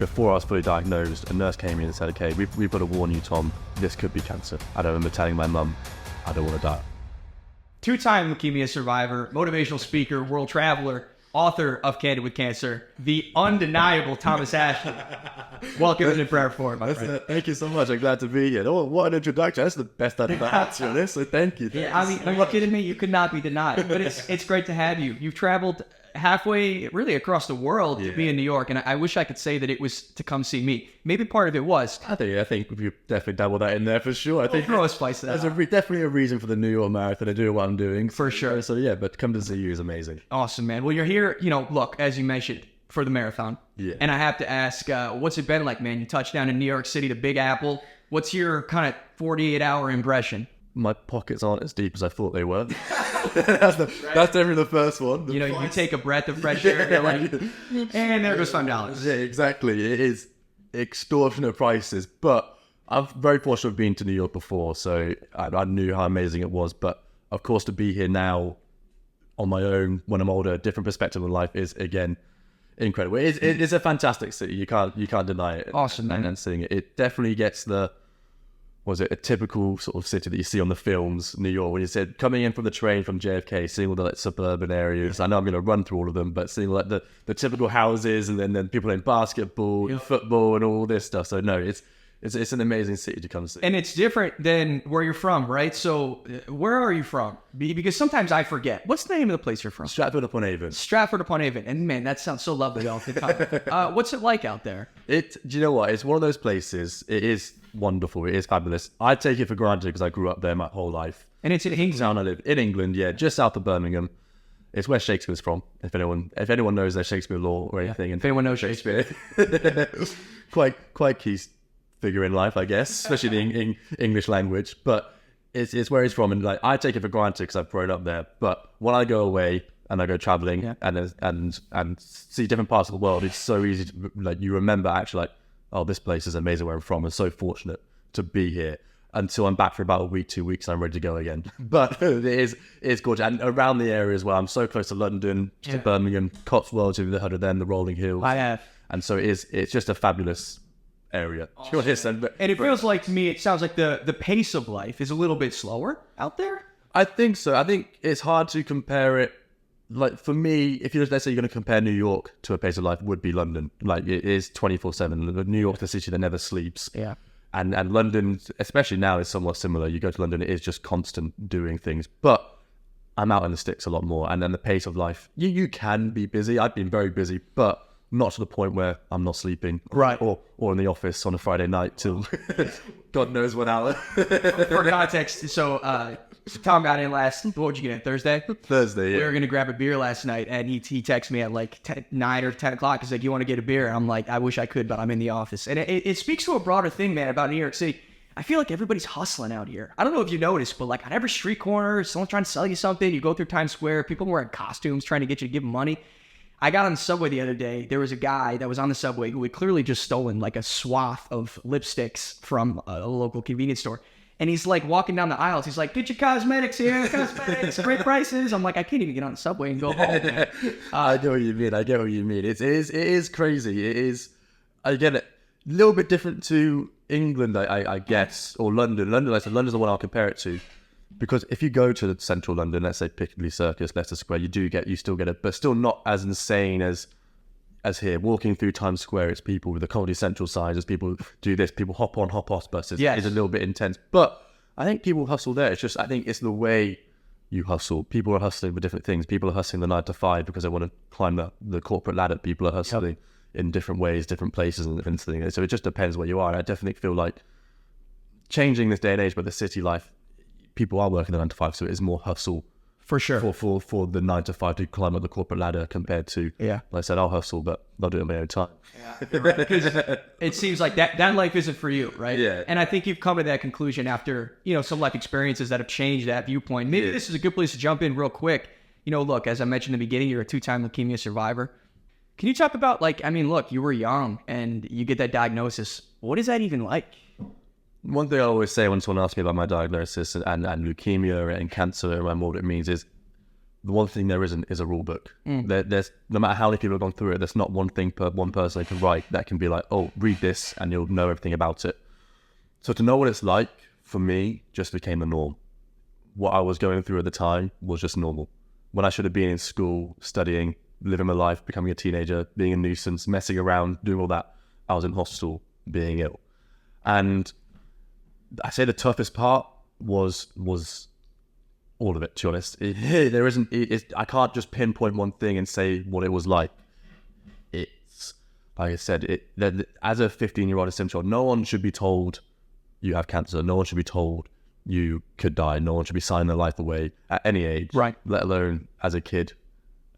before I was fully diagnosed, a nurse came in and said, okay, we've got to warn you, Tom, this could be cancer. I remember telling my mum, I don't want to die. Two-time leukemia survivor, motivational speaker, world traveler, author of Candid with Cancer, the undeniable Thomas Ashley. Welcome to the prayer for it, my friend. Thank you so much. I'm glad to be here. Oh, what an introduction. That's the best I've ever had to this, so thank you. Yeah, I mean, are you kidding me? You could not be denied. But it's great to have you. You've traveled halfway, really across the world to be in New York, and I wish I could say that it was to come see me. Maybe part of it was. I think you definitely double that in there for sure. I think throw a spice to that. There's definitely a reason for the New York Marathon to do what I'm doing. For sure. So yeah, but come to see you is amazing. Awesome, man. Well, you're here, look, as you mentioned, for the marathon. Yeah. And I have to ask, what's it been like, man? You touched down in New York City, the Big Apple. What's your kind of 48-hour impression? My pockets aren't as deep as I thought they were. That's definitely the first one. You take a breath of fresh air, and there goes $5. Yeah, exactly. It is extortionate prices, but I'm very fortunate to have been to New York before, so I knew how amazing it was. But of course, to be here now on my own when I'm older, a different perspective on life is again incredible. It's a fantastic city. You can't deny it. Awesome, man. And seeing it, it definitely gets a typical sort of city that you see on the films, New York, when you said coming in from the train from JFK, seeing all the suburban areas. I know I'm going to run through all of them, but seeing the typical houses and then people playing basketball, football, and all this stuff. So no, it's an amazing city to come see. And it's different than where you're from, right? So where are you from? Because sometimes I forget. What's the name of the place you're from? Stratford-upon-Avon. Stratford-upon-Avon. And man, that sounds so lovely all the time. What's it like out there? Do you know what? It's one of those places. It is wonderful. It is fabulous. I take it for granted because I grew up there my whole life. And it's in England. Town I live in England, yeah, just south of Birmingham. It's where Shakespeare's from. If anyone knows their Shakespeare lore or anything. If anyone knows Shakespeare. quite key figure in life, I guess, especially in English language. But it's where he's from, and I take it for granted because I've grown up there. But when I go away and I go traveling and see different parts of the world, it's so easy to you remember actually oh, this place is amazing where I'm from. I'm so fortunate to be here until I'm back for about a week, 2 weeks, and I'm ready to go again. But it's gorgeous. And around the area as well, I'm so close to London, to Birmingham, Cotswolds, if you've heard of them, the rolling hills. I have. And so it's just a fabulous area. Awesome. And it feels like to me, it sounds like the pace of life is a little bit slower out there. I think so. I think it's hard to compare it. Like for me, if let's say you're going to compare New York to a pace of life, would be London. Like it is 24/7. New York's the city that never sleeps. Yeah. And London, especially now, is somewhat similar. You go to London, it is just constant doing things. But I'm out in the sticks a lot more, and then the pace of life, you can be busy. I've been very busy, but not to the point where I'm not sleeping, right? Or in the office on a Friday night till God knows what hour. For context, so Tom got in what would you get in, Thursday? Thursday, yeah. We were going to grab a beer last night, and he texted me at 9 or 10 o'clock. He's like, you want to get a beer? And I'm like, I wish I could, but I'm in the office. And it speaks to a broader thing, man, about New York City. I feel like everybody's hustling out here. I don't know if you noticed, but on every street corner, someone's trying to sell you something. You go through Times Square, people wearing costumes trying to get you to give them money. I got on the subway the other day. There was a guy that was on the subway who had clearly just stolen a swath of lipsticks from a local convenience store. And he's walking down the aisles. He's like, get your cosmetics here, cosmetics, great prices. I'm like, I can't even get on the subway and go home. I get what you mean. It is crazy. It is, I get it. A little bit different to England, I guess, or London. London's the one I'll compare it to. Because if you go to central London, let's say Piccadilly Circus, Leicester Square, you still get it, but still not as insane as here. Walking through Times Square, it's people with the Comedy Central signs, as people do this, people hop on, hop off buses. Yes. It's a little bit intense. But I think people hustle there. It's just, I think it's the way you hustle. People are hustling for different things. People are hustling the 9 to 5 because they want to climb the corporate ladder. People are hustling in different ways, different places and different things. So it just depends where you are. And I definitely feel like changing this day and age, but the city life, people are working the 9 to 5, so it is more hustle for sure for the 9 to 5 to climb up the corporate ladder compared to like I said, I'll hustle, but I'll do it in my own time. Yeah, right. Because it seems like that life isn't for you, right? Yeah. And I think you've come to that conclusion after some life experiences that have changed that viewpoint. Maybe this is a good place to jump in real quick. Look, as I mentioned in the beginning, you're a 2-time leukemia survivor. Can you talk about look, you were young and you get that diagnosis. What is that even like? One thing I always say when someone asks me about my diagnosis and leukemia and cancer and what it means is the one thing there isn't is a rule book. There's no matter how many people have gone through it, there's not one thing per one person they can write that can be like, oh, read this and you'll know everything about it. So to know what it's like, for me, just became the norm. What I was going through at the time was just normal. When I should have been in school, studying, living my life, becoming a teenager, being a nuisance, messing around, doing all that, I was in hospital, being ill. And I say the toughest part was all of it, to be honest. I can't just pinpoint one thing and say what it was like. It's, like I said, as a 15-year-old essential, no one should be told you have cancer. No one should be told you could die. No one should be signing their life away at any age, right? Let alone as a kid,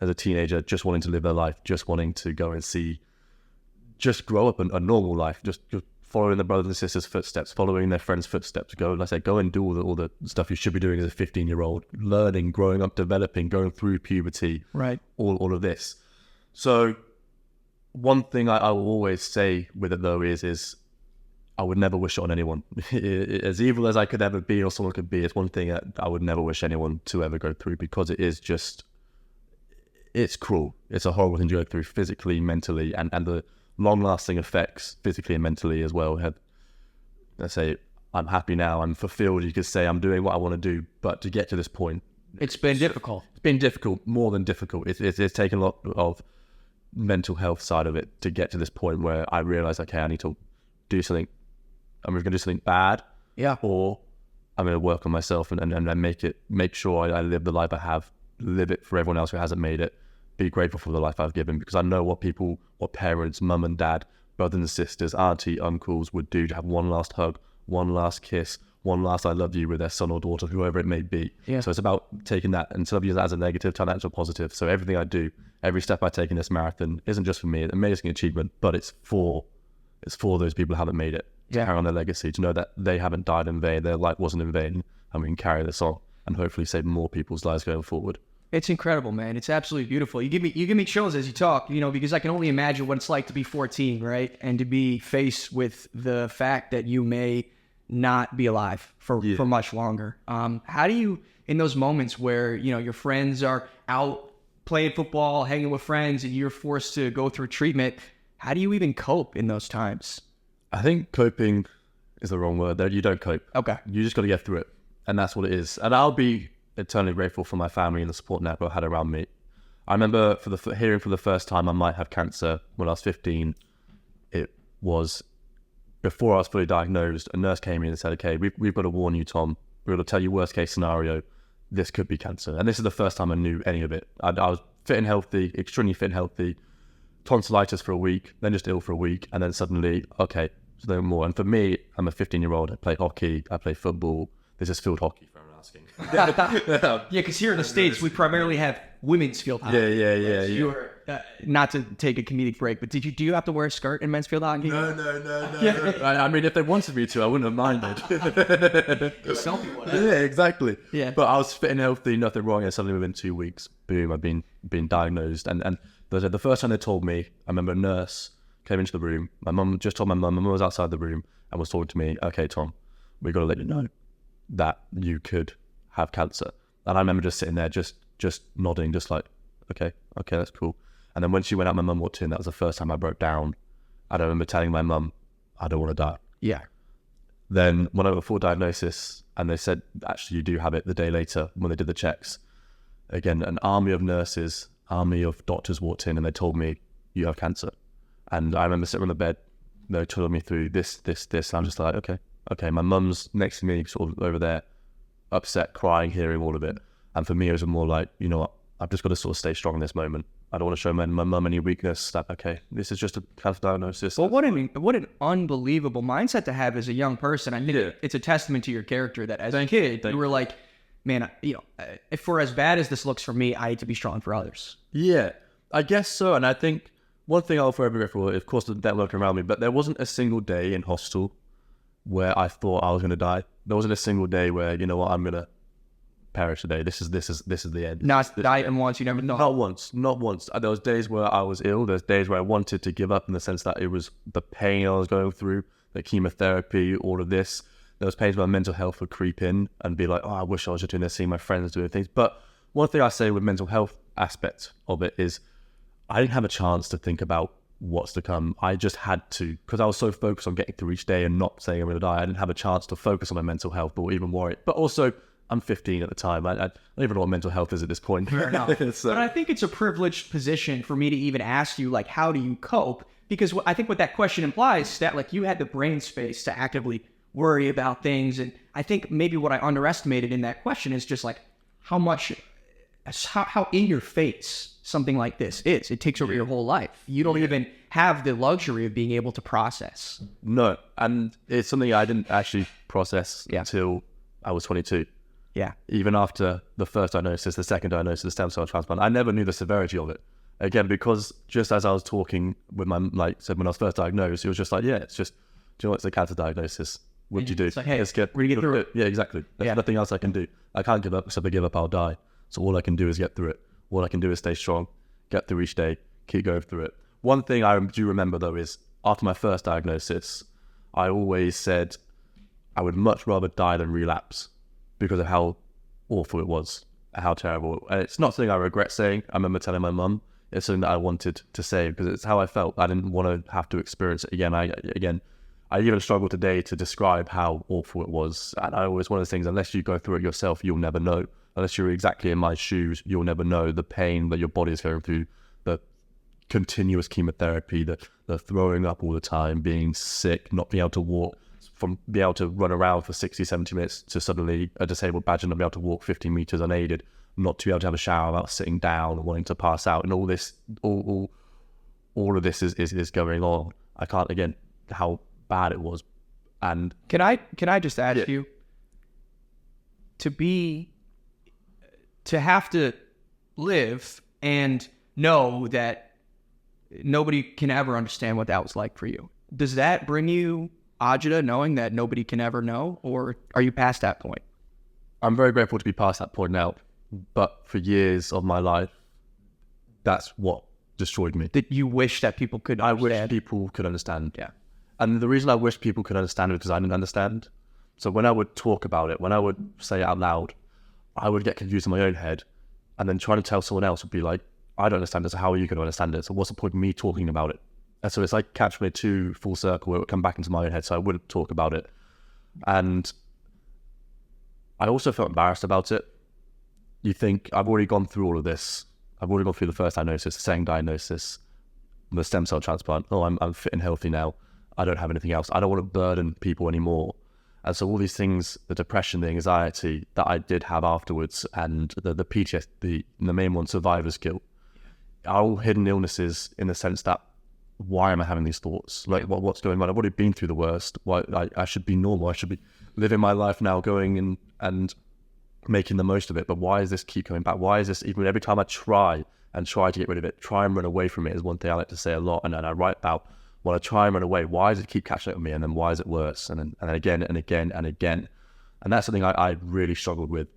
as a teenager, just wanting to live their life, just wanting to go and see, just grow up a normal life, just following their brothers and sisters' footsteps, following their friends' footsteps. Go and do all the stuff you should be doing as a 15-year-old, learning, growing up, developing, going through puberty, right? All of this. So one thing I will always say with it though is I would never wish it on anyone. As evil as I could ever be or someone could be, it's one thing that I would never wish anyone to ever go through, because it is just, it's cruel. It's a horrible thing to go through physically, mentally, and the long-lasting effects physically and mentally as well. Let's say I'm happy now, I'm fulfilled, you could say I'm doing what I want to do, but to get to this point, it's been difficult. It's been difficult, more than difficult. It's taken a lot of mental health side of it to get to this point where I realized, okay, I need to do something. I'm going to do something bad, or I'm going to work on myself and make sure I live the life I have, live it for everyone else who hasn't made it. Be grateful for the life I've given, because I know what parents, mum and dad, brothers and sisters, auntie, uncles would do to have one last hug, one last kiss, one last I love you with their son or daughter, whoever it may be. Yeah. So it's about taking that, instead of using that as a negative, turn that into a positive. So everything I do, every step I take in this marathon isn't just for me, it's an amazing achievement, but it's for those people who haven't made it, to carry on their legacy, to know that they haven't died in vain, their life wasn't in vain, and we can carry this on and hopefully save more people's lives going forward. It's incredible, man. It's absolutely beautiful. You give me chills as you talk, because I can only imagine what it's like to be 14, right? And to be faced with the fact that you may not be alive for much longer. How do you, in those moments where, your friends are out playing football, hanging with friends, and you're forced to go through treatment, how do you even cope in those times? I think coping is the wrong word there. You don't cope. Okay. You just got to get through it. And that's what it is. And I'll be eternally grateful for my family and the support network I had around me. I remember hearing for the first time I might have cancer when I was 15. It was before I was fully diagnosed. A nurse came in and said, okay, we've got to warn you, Tom. We're going to tell you worst case scenario. This could be cancer. And this is the first time I knew any of it. I was fit and healthy, extremely fit and healthy, tonsillitis for a week, then just ill for a week. And then suddenly, okay, so no more. And for me, I'm a 15-year-old. I play hockey. I play football. This is field hockey. Asking. Yeah, because here in the States, we primarily have women's field hockey. Yeah. Not to take a comedic break, but do you have to wear a skirt in men's field hockey? No. I mean, if they wanted me to, I wouldn't have minded. Selfie one. Yeah, exactly. Yeah. But I was fit and healthy, nothing wrong, and suddenly within 2 weeks, boom, I've been diagnosed. And the first time they told me, I remember a nurse came into the room. My mum just told my mum was outside the room and was talking to me, okay, Tom, we got to let you know that you could have cancer. And I remember just sitting there, just nodding, just like, okay, that's cool. And then when she went out, my mum walked in. That was the first time I broke down. I remember telling my mum, I don't want to die. Yeah. Then when I got a full diagnosis, and they said, actually, you do have it, the day later when they did the checks, again, an army of nurses, army of doctors walked in and they told me, you have cancer. And I remember sitting on the bed, they told me through this. And I'm just like, okay, my mum's next to me, sort of over there, upset, crying, hearing all of it. And for me, it was more like, you know what, I've just got to sort of stay strong in this moment. I don't want to show my mum any weakness. That, okay, this is just a cancer diagnosis. Well, what an unbelievable mindset to have as a young person. I think it's a testament to your character that as a kid, you were like, man, if for as bad as this looks for me, I need to be strong for others. Yeah, I guess so. And I think one thing I'll forever be grateful for, of course, the network around me, but there wasn't a single day in hospital where I thought I was going to die. There wasn't a single day where, you know what, I'm going to perish today. This is the end. Not die and once, you never know. Not once. There was days where I was ill. There's days where I wanted to give up in the sense that it was the pain I was going through, the chemotherapy, all of this. There was pains where my mental health would creep in and be like, oh, I wish I was just doing this, seeing my friends doing things. But one thing I say with mental health aspect of it is I didn't have a chance to think about what's to come. I just had to, because I was so focused on getting through each day and not saying I'm going to die. I didn't have a chance to focus on my mental health or even worry. But also, I'm 15 at the time. I don't even know what mental health is at this point. Fair enough. But I think it's a privileged position for me to even ask you, like, how do you cope? Because I think what that question implies is that, like, you had the brain space to actively worry about things. And I think maybe what I underestimated in that question is just, like, how in your face something like this is. It takes over your whole life. You don't even have the luxury of being able to process. No, and it's something I didn't actually process until I was 22. Yeah. Even after the first diagnosis, the second diagnosis, the stem cell transplant, I never knew the severity of it. Again, because just as I was talking with my, like, said when I was first diagnosed, it was just like, yeah, it's just, do you know what, it's a cancer diagnosis. What do you do? It's like, hey, we're going to get through it. Yeah, exactly. There's nothing else I can do. I can't give up, because if I give up, I'll die. So all I can do is get through it. All I can do is stay strong, get through each day, keep going through it. One thing I do remember, though, is after my first diagnosis, I always said I would much rather die than relapse because of how awful it was, how terrible. And it's not something I regret saying. I remember telling my mum. It's something that I wanted to say because it's how I felt. I didn't want to have to experience it again. I even struggle today to describe how awful it was. And I always, one of the things, unless you go through it yourself, you'll never know. Unless you're exactly in my shoes, you'll never know the pain that your body is going through, the continuous chemotherapy, the throwing up all the time, being sick, not being able to walk, from being able to run around for 60, 70 minutes to suddenly a disabled badger not be able to walk 15 meters unaided, not to be able to have a shower without sitting down and wanting to pass out. And all this, all of this is going on. I can't, again, how bad it was. And can I just ask you to have to live and know that nobody can ever understand what that was like for you? Does that bring you agita, knowing that nobody can ever know, or are you past that point? I'm very grateful to be past that point now, but for years of my life, that's what destroyed me. That you wish that people could understand? I wish people could understand. Yeah. And the reason I wish people could understand is because I didn't understand. So when I would talk about it, when I would say it out loud, I would get confused in my own head, and then trying to tell someone else would be like, I don't understand this, so how are you going to understand it? So what's the point of me talking about it? And so it's like catch-22 full circle, where it would come back into my own head, so I wouldn't talk about it. And I also felt embarrassed about it. You think, I've already gone through all of this. I've already gone through the first diagnosis, the second diagnosis, the stem cell transplant. Oh, I'm fit and healthy now. I don't have anything else. I don't want to burden people anymore. And so all these things, the depression, the anxiety that I did have afterwards, and the PTSD, the main one, survivor's guilt, are all hidden illnesses in the sense that, why am I having these thoughts? Like, what's going on? I've already been through the worst. Why I should be normal. I should be living my life now, going and making the most of it. But why does this keep coming back? Why is this, even every time I try to get rid of it, try and run away from it, is one thing I like to say a lot. And I write about, when I try and run away, why does it keep catching up with me? And then why is it worse? And then again and again and again. And that's something I really struggled with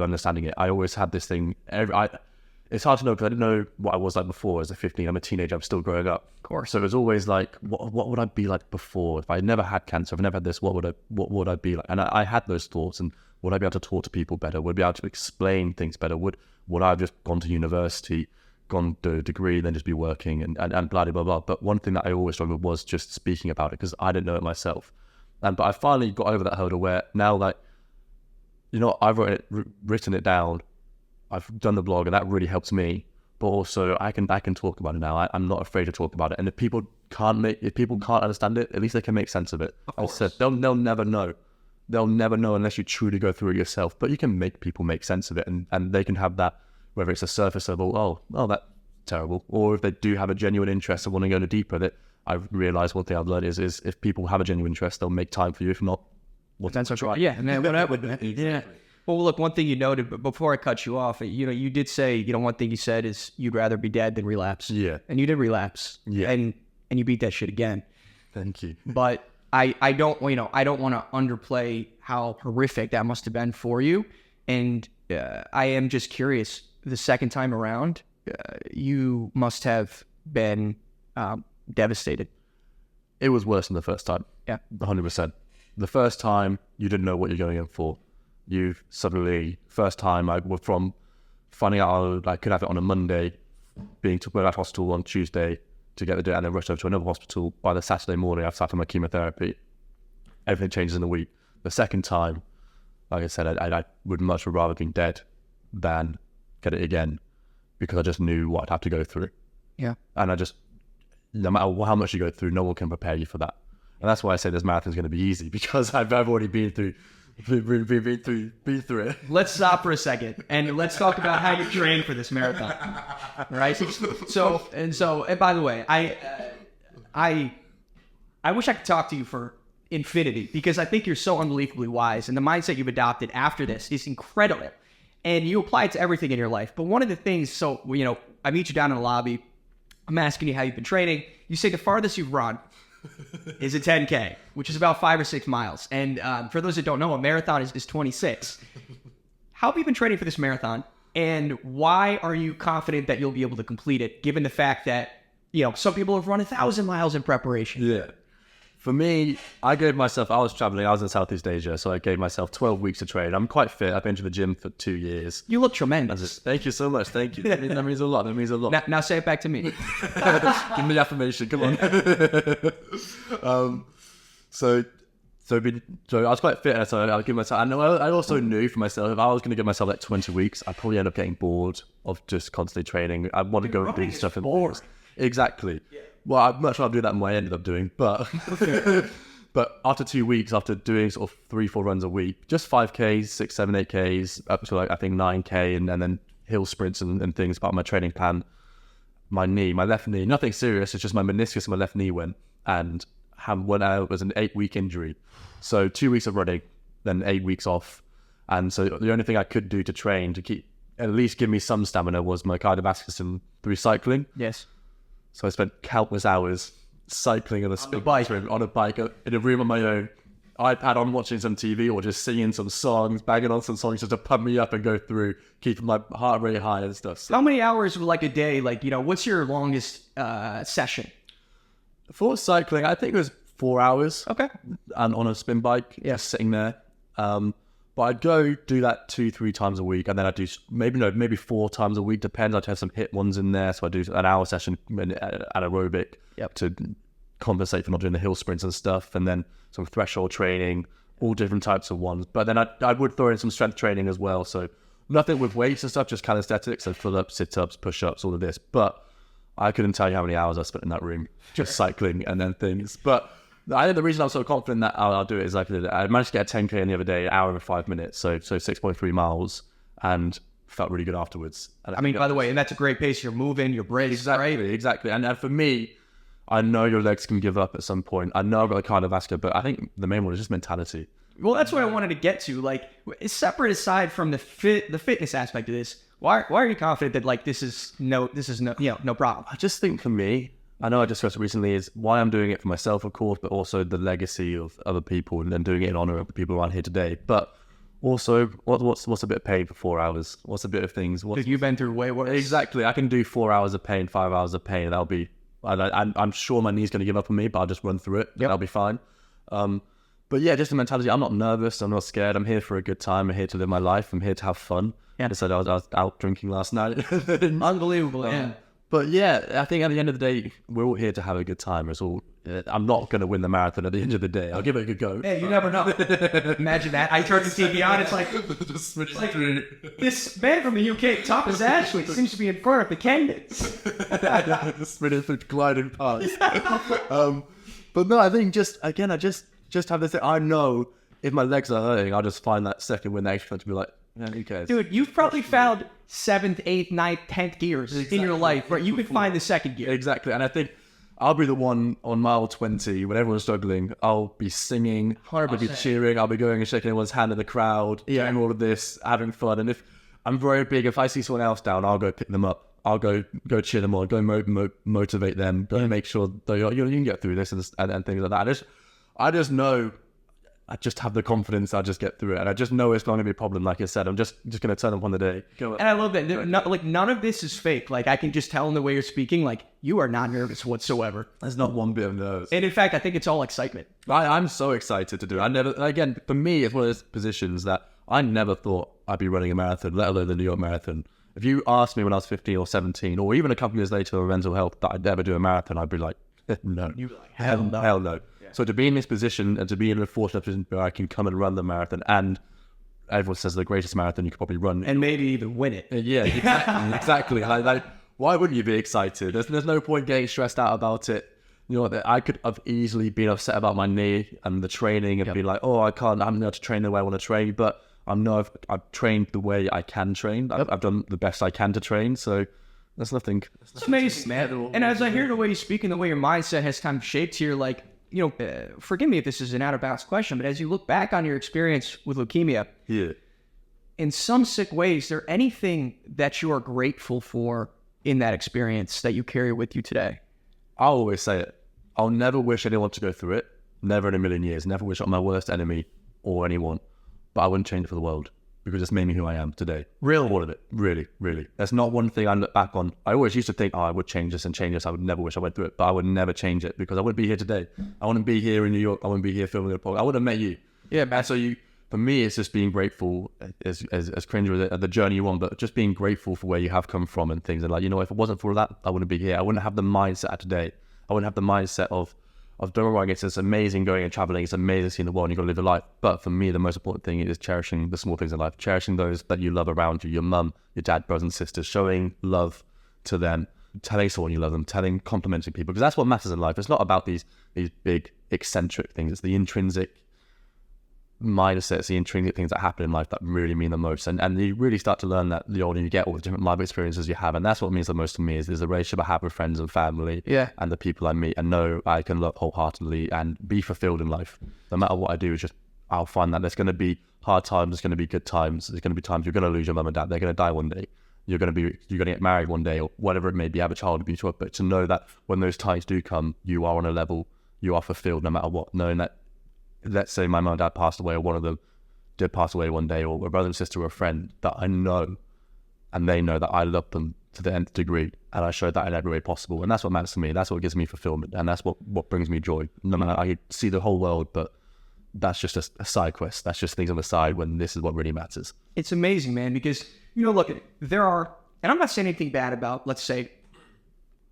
understanding it. I always had this thing. It's hard to know because I didn't know what I was like before as a 15. I'm a teenager. I'm still growing up. Of course. So it was always like, what would I be like before? If I never had cancer, if I never had this, what would I be like? And I had those thoughts. And would I be able to talk to people better? Would I be able to explain things better? Would I have just gone to university, gone to a degree, then just be working and blah, blah, blah. But one thing that I always struggled was just speaking about it because I didn't know it myself. But I finally got over that hurdle where now, like, you know, I've written it down. I've done the blog, and that really helps me. But also, I can talk about it now. I'm not afraid to talk about it. And if people can't understand it, at least they can make sense of it. I said they'll never know. They'll never know unless you truly go through it yourself. But you can make people make sense of it, and they can have that, whether it's a surface level, oh, that's terrible, or if they do have a genuine interest and want to go deeper. That I've realized one thing I've learned is if people have a genuine interest, they'll make time for you. If not, that's right. Yeah, and then what I would, yeah. Well, look, one thing you noted, but before I cut you off, you did say, one thing you said is you'd rather be dead than relapse. Yeah. And you did relapse. Yeah. And you beat that shit again. Thank you. But I don't want to underplay how horrific that must have been for you. And I am just curious, the second time around, you must have been devastated. It was worse than the first time. Yeah. 100%. The first time, you didn't know what you're going in for. You've suddenly, first time, I was from finding out I could have it on a Monday, being to go to hospital on Tuesday to get the day, and then rush over to another hospital. By the Saturday morning, I've started my chemotherapy. Everything changes in a week. The second time, like I said, I would much rather be dead than get it again, because I just knew what I'd have to go through. Yeah. And no matter how much you go through, no one can prepare you for that. And that's why I say this marathon's going to be easy, because I've already been through it. Let's stop for a second and let's talk about how you train for this marathon. Right? And by the way, I wish I could talk to you for infinity, because I think you're so unbelievably wise, and the mindset you've adopted after this is incredible. And you apply it to everything in your life. But one of the things, I meet you down in the lobby. I'm asking you how you've been training. You say the farthest you've run is a 10K, which is about 5 or 6 miles. And for those that don't know, a marathon is 26. How have you been training for this marathon? And why are you confident that you'll be able to complete it, given the fact that, some people have run 1,000 miles in preparation? Yeah. For me, I was traveling, I was in Southeast Asia, so I gave myself 12 weeks to train. I'm quite fit. I've been to the gym for 2 years. You look tremendous. Thank you so much. Thank you. That means a lot. Now say it back to me. Give me the affirmation. Come on. So I was quite fit, so I'll give myself. I also knew for myself, if I was going to give myself 20 weeks, I'd probably end up getting bored of just constantly training. I want to go and do stuff in bored. Exactly. Yeah. Well, I'd much rather do that than what I ended up doing, but but after 2 weeks, after doing sort of 3-4 runs a week, just 5Ks, 6, 7, 8Ks, up to I think 9K, and then hill sprints and things, part of my training plan, my left knee, nothing serious, it's just my meniscus and my left knee went, and when I was an 8-week injury. So 2 weeks of running, then 8 weeks off. And so the only thing I could do to train to at least give me some stamina was my cardiovascular system through cycling. Yes. So I spent countless hours cycling on a bike in a room on my own, iPad on, watching some TV, or just singing some songs, banging on some songs just to pump me up and go through, keeping my heart rate high and stuff. So how many hours a day? What's your longest session? For cycling, I think it was 4 hours. Okay. And on a spin bike, sitting there. But I'd go do that 2-3 times a week, and then I'd do maybe 4 times a week, depends. I'd have some HIIT ones in there, so I do an hour session anaerobic to compensate for not doing the hill sprints and stuff, and then some threshold training, all different types of ones. But then I would throw in some strength training as well, so nothing with weights and stuff, just calisthenics, so pull-ups, sit-ups, push-ups, all of this. But I couldn't tell you how many hours I spent in that room just cycling and then things. But I think the reason I'm so confident that I'll do it is I managed to get a 10K in the other day, an hour and 5 minutes, so 6.3 miles, and felt really good afterwards. And by the way, and that's a great pace. You're moving, you're braced, right? Exactly. And for me, I know your legs can give up at some point. I know I've got a cardiovascular, but I think the main one is just mentality. Well, that's what I wanted to get to. Separate aside from the fitness aspect of this, why are you confident that this is no problem? I just think for me, I know I discussed it recently, is why I'm doing it for myself, of course, but also the legacy of other people, and then doing it in honor of the people around here today. But also, what's a bit of pain for 4 hours? What's a bit of things? You've been through way worse. Exactly. I can do 4 hours of pain, 5 hours of pain, and that'll be. I'm sure my knee's going to give up on me, but I'll just run through it. Yep. I'll be fine. But yeah, just the mentality. I'm not nervous. I'm not scared. I'm here for a good time. I'm here to live my life. I'm here to have fun. Yeah. I said I was out drinking last night. Unbelievable. Yeah. But yeah, I think at the end of the day, we're all here to have a good time. I'm not going to win the marathon at the end of the day. I'll give it a good go. Hey, you never know. Imagine that. I turn the TV on. It's like this man from the UK, Thomas Ashley, seems to be in front of the candidates. Just gliding past. But no, I think I just have this thing. I know if my legs are hurting, I'll just find that second wind extra to be like, yeah, who cares? Dude, you've probably found 7th, 8th, 9th, 10th gears in your life where you can find the second gear. Exactly. And I think I'll be the one on mile 20 when everyone's struggling. I'll be singing, 100%. I'll be cheering, I'll be going and shaking everyone's hand in the crowd, doing all of this, having fun. And if I'm very big, if I see someone else down, I'll go pick them up. I'll go cheer them on, go motivate them, go make sure that you can get through this and things like that. I just know. I just have the confidence. I just get through it, and I just know it's not going to be a problem. Like I said, I'm just going to turn up on the day. And I love that. None of this is fake. I can just tell in the way you're speaking. You are not nervous whatsoever. There's not one bit of nerves. And in fact, I think it's all excitement. I'm so excited to do it. For me, it's one of those positions that I never thought I'd be running a marathon, let alone the New York Marathon. If you asked me when I was 15 or 17, or even a couple of years later with mental health, that I'd ever do a marathon, I'd be like, no. You'd be like, hell no. Hell no. Yeah. So to be in this position and to be in a fortunate position where I can come and run the marathon, and everyone says the greatest marathon you could probably run. And maybe even win it. Yeah, exactly. Like, why wouldn't you be excited? There's no point getting stressed out about it. You know, I could have easily been upset about my knee and the training and be like, oh, I haven't been able to train the way I want to train, but I know I've trained the way I can train. I've done the best I can to train, so there's nothing. It's amazing, man. And as I hear the way you speak and the way your mindset has kind of shaped here, like, you know, forgive me if this is an out of bounds question, but as you look back on your experience with leukemia, in some sick ways, is there anything that you are grateful for in that experience that you carry with you today? I always say it. I'll never wish anyone to go through it. Never in a million years. Never wish it on my worst enemy or anyone. But I wouldn't change it for the world because it's made me who I am today. Really? All of it. Really, really. There's not one thing I look back on. I always used to think, I would change this and change this. I would never wish I went through it. But I would never change it because I wouldn't be here today. I wouldn't be here in New York. I wouldn't be here filming a podcast. I would have met you. Yeah, man. And so for me, it's just being grateful, as cringe as the journey you want, but just being grateful for where you have come from and things. And like, you know, if it wasn't for that, I wouldn't be here. I wouldn't have the mindset today. I wouldn't have the mindset of don't get me wrong, it's amazing going and traveling. It's amazing seeing the world. You've got to live a life. But for me, the most important thing is cherishing the small things in life, cherishing those that you love around you, your mum, your dad, brothers and sisters, showing love to them, telling someone you love them, complimenting people, because that's what matters in life. It's not about these big eccentric things. It's the intrinsic mindsets, the intrinsic things that happen in life that really mean the most. And you really start to learn that the older you get, all the different life experiences you have. And that's what means the most to me is the relationship I have with friends and family and the people I meet and know I can love wholeheartedly and be fulfilled in life. No matter what I do, I'll find that there's going to be hard times, there's going to be good times, there's going to be times you're going to lose your mum and dad, they're going to die one day. You're going to get married one day or whatever it may be, have a child, be to it. But to know that when those times do come, you are on a level, you are fulfilled no matter what, knowing that, let's say my mum and dad passed away or one of them did pass away one day, or a brother and sister or a friend that I know and they know that I love them to the nth degree and I showed that in every way possible. And that's what matters to me. That's what gives me fulfillment and that's what brings me joy. No matter, I see the whole world, but that's just a side quest. That's just things on the side when this is what really matters. It's amazing, man, because, you know, look, there are, and I'm not saying anything bad about, let's say,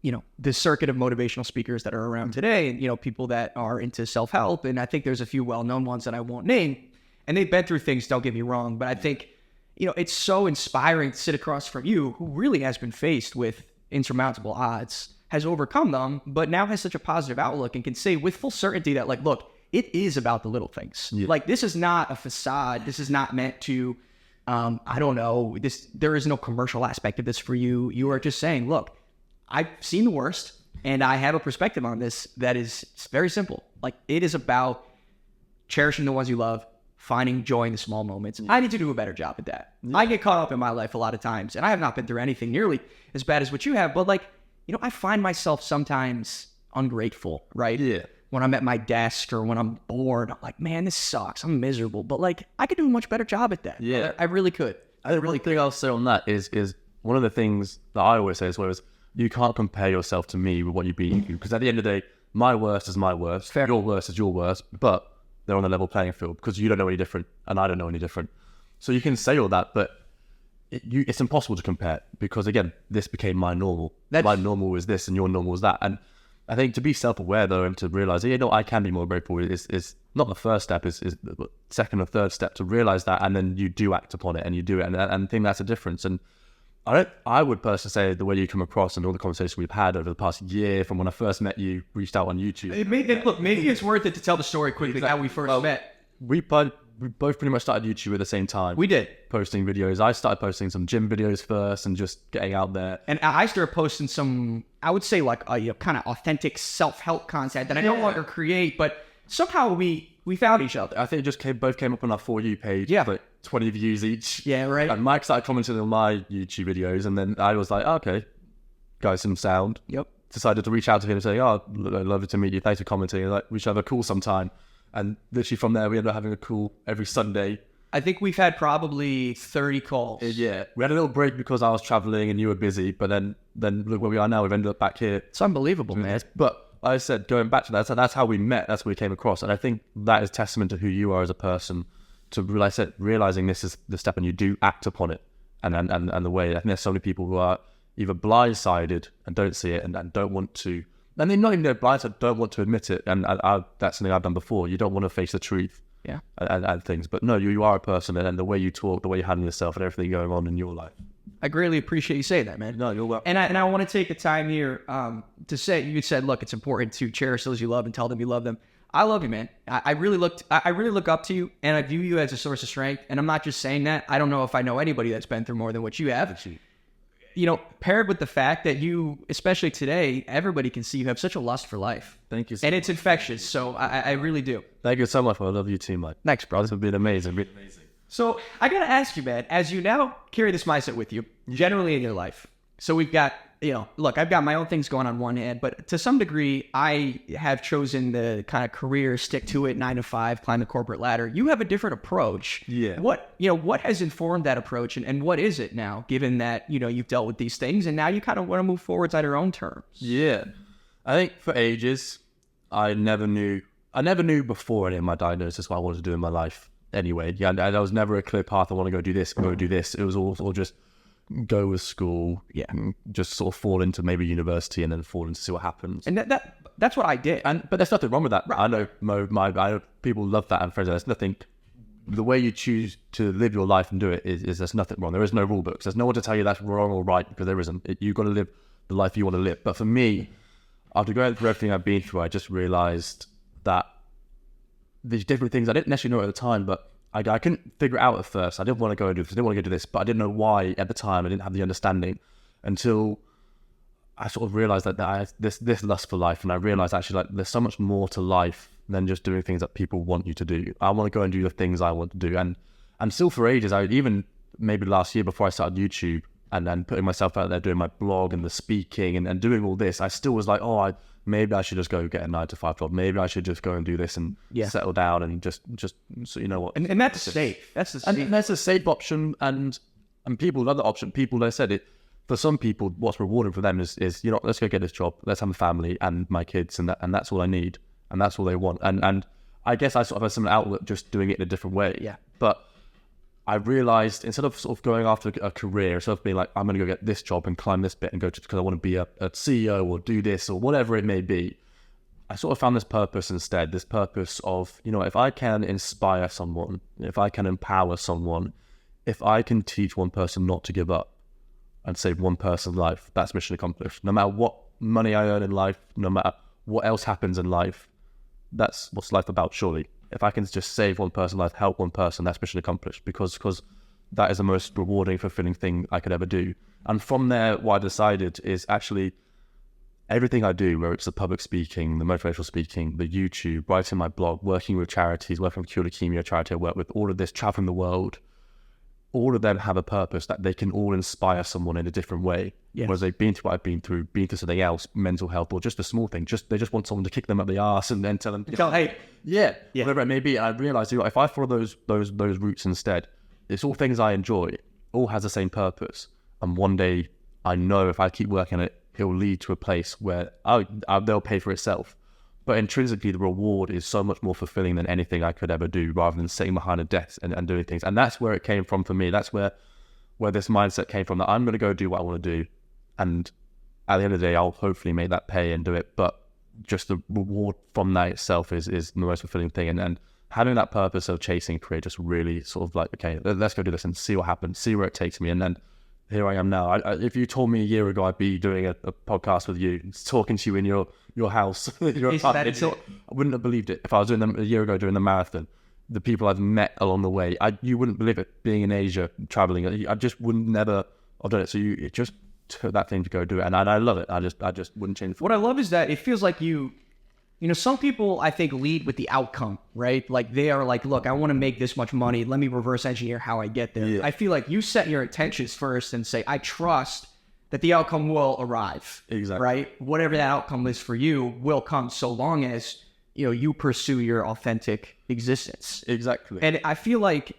you know, the circuit of motivational speakers that are around today and, you know, people that are into self-help. And I think there's a few well-known ones that I won't name and they've been through things, don't get me wrong. But I think, you know, it's so inspiring to sit across from you who really has been faced with insurmountable odds, has overcome them, but now has such a positive outlook and can say with full certainty that, like, look, it is about the little things. Yeah. Like, this is not a facade. This is not meant to, I don't know, there is no commercial aspect of this for you. You are just saying, look, I've seen the worst, and I have a perspective on this that is very simple. Like, it is about cherishing the ones you love, finding joy in the small moments. I need to do a better job at that. I get caught up in my life a lot of times, and I have not been through anything nearly as bad as what you have, but, like, you know, I find myself sometimes ungrateful, right? Yeah. When I'm at my desk or when I'm bored, I'm like, man, this sucks. I'm miserable. But, like, I could do a much better job at that. Yeah. I really could. I really think I'll say on that is one of the things that I always say as well is, you can't compare yourself to me with what you've been through, because at the end of the day, my worst is my worst, fair. Your worst is your worst, but they're on a level playing field because you don't know any different and I don't know any different. So you can say all that, but it's impossible to compare because, again, this became my normal. My normal is this and your normal is that. And I think to be self-aware, though, and to realize, you know, I can be more grateful is not the first step, is the second or third step to realize that, and then you do act upon it and you do it, and I think that's a difference. And I would personally say the way you come across and all the conversations we've had over the past year, from when I first met you, reached out on YouTube. Maybe it's worth it to tell the story quickly, how we first met. We both pretty much started YouTube at the same time. We did. Posting videos. I started posting some gym videos first and just getting out there. And I started posting some, I would say, like, you know, kind of authentic self-help content that I no longer create, but somehow we found each other. I think it just both came up on our For You page. Yeah. Like 20 views each. Yeah, right. And Mike started commenting on my YouTube videos, and then I was like, oh, okay, guys, some sound. Yep. Decided to reach out to him and say, oh, I'd love to meet you. Thanks for commenting. Like, we should have a call sometime. And literally from there, we ended up having a call every Sunday. I think we've had probably 30 calls. Yeah. We had a little break because I was traveling and you were busy, but then look where we are now. We've ended up back here. It's unbelievable, man. But like I said, going back to that, so that's how we met. That's how we came across. And I think that is testament to who you are as a person, to realizing this is the step and you do act upon it. and the way. I think there's so many people who are either blindsided and don't see it and don't want to, and they're not even blindsided, don't want to admit it. And that's something I've done before. You don't want to face the truth. Yeah. And things, but no, you are a person, and the way you talk, the way you handle yourself, and everything going on in your life. I greatly appreciate you saying that, man. No, you're welcome. And I want to take the time here to say, you said, look, it's important to cherish those you love and tell them you love them. I love you, man. I really look up to you, and I view you as a source of strength. And I'm not just saying that. I don't know if I know anybody that's been through more than what you have. You know, paired with the fact that you, especially today, everybody can see you have such a lust for life. Thank you so and much. It's infectious, so I really do. Thank you so much. I love you too, Mike. Thanks, brother. This has been amazing. So I got to ask you, man, as you now carry this mindset with you, generally in your life. So we've got, look, I've got my own things going on one hand, but to some degree, I have chosen the kind of career, stick to it, 9 to 5, climb the corporate ladder. You have a different approach. Yeah. What has informed that approach, and what is it now, given that, you've dealt with these things and now you kind of want to move forwards on your own terms? Yeah. I think for ages, I never knew before any of my diagnosis what I wanted to do in my life. Anyway, yeah, there was never a clear path. I want to go do this, go do this. It was all just go with school, just sort of fall into maybe university and then fall into see what happens. And that's what I did. But there's nothing wrong with that. Right. I know I know people love that and friends. There's nothing. The way you choose to live your life and do it is there's nothing wrong. There is no rule books. There's no one to tell you that's wrong or right, because there isn't. You've got to live the life you want to live. But for me, after going through everything I've been through, I just realized that these different things I didn't necessarily know at the time, but I couldn't figure it out at first. I didn't want to go and do this. I didn't want to go do this, but I didn't know why at the time. I didn't have the understanding until I sort of realized that I had this lust for life, and I realized actually like there's so much more to life than just doing things that people want you to do. I want to go and do the things I want to do, and still for ages, I even maybe last year before I started YouTube and putting myself out there doing my blog and the speaking and doing all this, I still was like, maybe I should just go get a 9 to 5 job. Maybe I should just go and do this and settle down and just so you know what. And that's safe. That's the safe. And that's a safe option, and people love that option. People, they said it. For some people, what's rewarding for them is let's go get this job. Let's have a family and my kids, and that's all I need, and that's all they want. And I guess I sort of have some outlook just doing it in a different way. Yeah. But I realized instead of sort of going after a career, instead of being like, I'm going to go get this job and climb this bit and go to, because I want to be a CEO or do this or whatever it may be, I sort of found this purpose instead, this purpose of, if I can inspire someone, if I can empower someone, if I can teach one person not to give up and save one person's life, that's mission accomplished. No matter what money I earn in life, no matter what else happens in life, that's what's life about, surely. If I can just save one person's life, help one person, that's mission accomplished, because that is the most rewarding, fulfilling thing I could ever do. And from there, what I decided is actually everything I do, whether it's the public speaking, the motivational speaking, the YouTube, writing my blog, working with charities, working with Cure Leukemia charity I work with, all of this, traveling the world, all of them have a purpose that they can all inspire someone in a different way. Yes. Whether they've been through what I've been through something else, mental health, or just a small thing. They just want someone to kick them up the arse and then tell them, hey, whatever it may be. And I realized, if I follow those routes instead, it's all things I enjoy, all has the same purpose. And one day, I know if I keep working on it, it will lead to a place where they'll pay for itself. But intrinsically, the reward is so much more fulfilling than anything I could ever do, rather than sitting behind a desk and doing things. And that's where it came from for me. That's where this mindset came from, that I'm going to go do what I want to do. And at the end of the day, I'll hopefully make that pay and do it. But just the reward from that itself is the most fulfilling thing. And having that purpose of chasing career just really sort of like, okay, let's go do this and see what happens, see where it takes me. And then here I am now. If you told me a year ago I'd be doing a podcast with you, talking to you in your house, your apartment, I wouldn't have believed it. If I was doing them a year ago doing the marathon, the people I've met along the way, you wouldn't believe it. Being in Asia, traveling, I just would never have done it. So it just took that thing to go do it, and I love it. I just wouldn't change it. What I love is that it feels like some people I think lead with the outcome, right? Like they are like, look, I want to make this much money. Let me reverse engineer how I get there. Yeah. I feel like you set your intentions first and say, I trust that the outcome will arrive. Exactly. Right? Whatever that outcome is for you will come, so long as, you pursue your authentic existence. Exactly. And I feel like,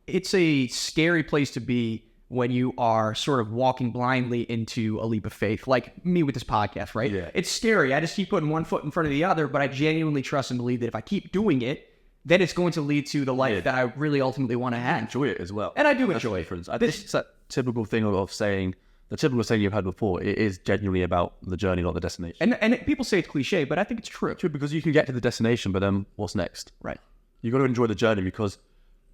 it's a scary place to be when you are sort of walking blindly into a leap of faith, like me with this podcast, right? Yeah. It's scary. I just keep putting one foot in front of the other, but I genuinely trust and believe that if I keep doing it, then it's going to lead to the life that I really ultimately want to have. Enjoy it as well. And I do enjoy it. typical thing of saying, the typical saying you've had before, it is genuinely about the journey, not the destination. And people say it's cliche, but I think it's true. True, because you can get to the destination, but then what's next? Right. You got to enjoy the journey, because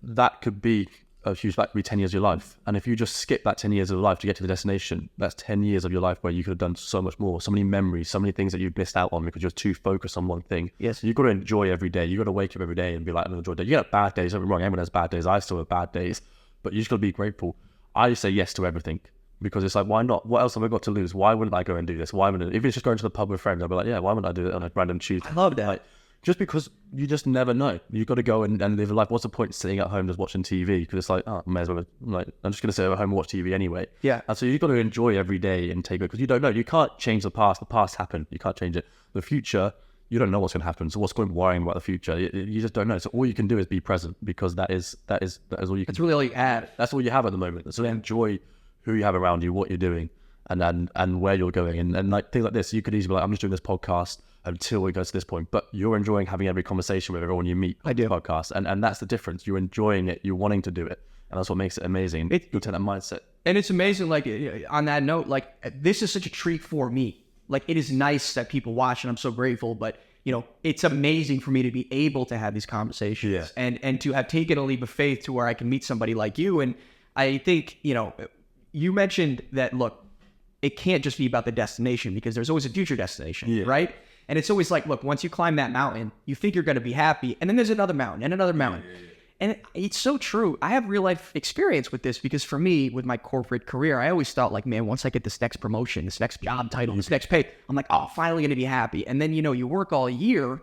that could be a huge, that could be 10 years of your life. And if you just skip that 10 years of life to get to the destination, that's 10 years of your life where you could have done so much more, so many memories, so many things that you've missed out on because you're too focused on one thing. Yes. You've got to enjoy every day. You've got to wake up every day and be like, I'm going to enjoy the day. You get bad days, don't get me wrong, everyone has bad days. I still have bad days, but you just got to be grateful. I say yes to everything, because it's like, why not? What else have I got to lose? Why wouldn't I go and do this? Why wouldn't, if it's just going to the pub with friends, I'll be like, yeah, why wouldn't I do it on a random Tuesday? I love that. Like, just because you just never know. You've got to go and live a life. What's the point of sitting at home just watching TV? Because it's like, oh, may as well, like, I'm just going to sit at home and watch TV anyway. Yeah. And so you've got to enjoy every day and take it, because you don't know. You can't change the past. The past happened. You can't change it. The future, you don't know what's going to happen. So what's going to be worrying about the future? You just don't know. So all you can do is be present, because that is all you can. It's really all you have. That's all you have at the moment. So enjoy who you have around you, what you're doing, and where you're going. And like things like this, you could easily be like, I'm just doing this podcast until we go to this point, but you're enjoying having every conversation with everyone you meet on the podcast. And that's the difference. You're enjoying it. You're wanting to do it. And that's what makes it amazing. You'll take that mindset. And it's amazing, like, on that note, like, this is such a treat for me. Like, it is nice that people watch, and I'm so grateful, but, you know, it's amazing for me to be able to have these conversations and to have taken a leap of faith to where I can meet somebody like you. And I think, you know, you mentioned that, look, it can't just be about the destination, because there's always a future destination, right? And it's always like, look, once you climb that mountain, you think you're going to be happy, and then there's another mountain and another mountain. And it's so true. I have real life experience with this, because for me, with my corporate career, I always thought like, man, once I get this next promotion, this next job title, this next pay, I'm like, oh, finally going to be happy. And then, you know, you work all year,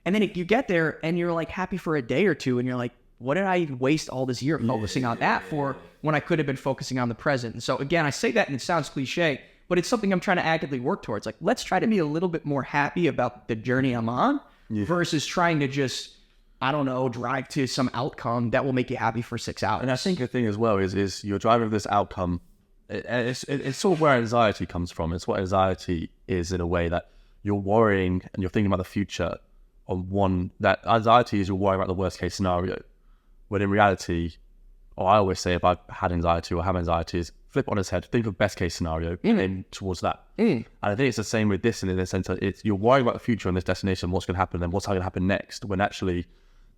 and then you get there and you're like happy for a day or two, and you're like, what did I waste all this year focusing on that for, when I could have been focusing on the present? And so again, I say that and it sounds cliche, but it's something I'm trying to actively work towards. Like, let's try to be a little bit more happy about the journey I'm on versus trying to just, I don't know, drive to some outcome that will make you happy for 6 hours. And I think the thing as well is you're driving this outcome. It's sort of where anxiety comes from. It's what anxiety is, in a way, that you're worrying and you're thinking about the future on one, that anxiety is you're worrying about the worst case scenario. When in reality, or I always say, if I've had anxiety or have anxiety, is flip on its head, think of best case scenario and towards that. And I think it's the same with this, in the sense that you're worrying about the future and this destination, what's going to happen and what's going to happen next, when actually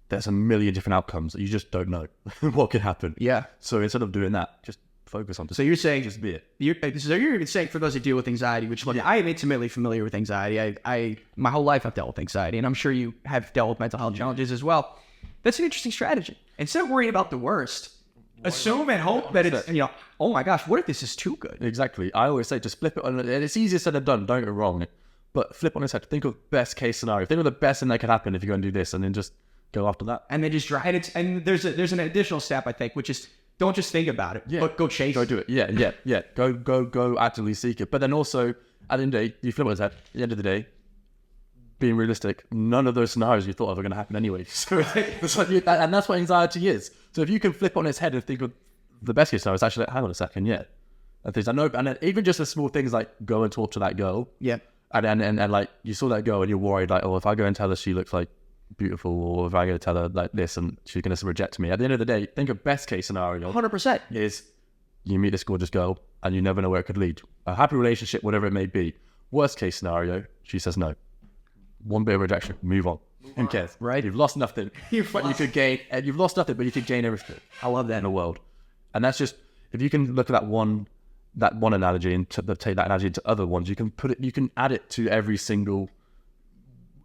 there's a million different outcomes that you just don't know what could happen. Yeah. So instead of doing that, just focus on. So you're saying, just be it. So you're even saying, for those who deal with anxiety, which look, I am intimately familiar with anxiety. I my whole life I've dealt with anxiety, and I'm sure you have dealt with mental health challenges as well. That's an interesting strategy. Instead of worrying about the worst, assume and hope that it's, you know, oh my gosh, what if this is too good? Exactly. I always say, just flip it on, and it's easier said than done, don't get wrong, but flip on its head. Think of best case scenario. Think of the best thing that could happen if you go and do this, and then just go after that. And then just try it. And there's an additional step, I think, which is, don't just think about it, but go chase it. Go do it. Yeah. Go actively seek it. But then also, at the end of the day, you flip on its head. At the end of the day, being realistic, none of those scenarios you thought of are going to happen anyway. So it's like, and that's what anxiety is. So if you can flip on its head and think of the best case scenario, it's actually like, hang on a second, and things I know, and then even just the small things like go and talk to that girl, and like you saw that girl and you're worried like, oh, if I go and tell her she looks like beautiful, or if I go to tell her like this and she's going to reject me. At the end of the day, think of best case scenario. 100% is you meet this gorgeous girl and you never know where it could lead. A happy relationship, whatever it may be. Worst case scenario, she says no. One bit of rejection, move on. Who cares? Right? You've lost nothing. You've lost nothing, but you could gain everything. I love that in the world. And that's just, if you can look at that one analogy and take that analogy into other ones, you can add it to every single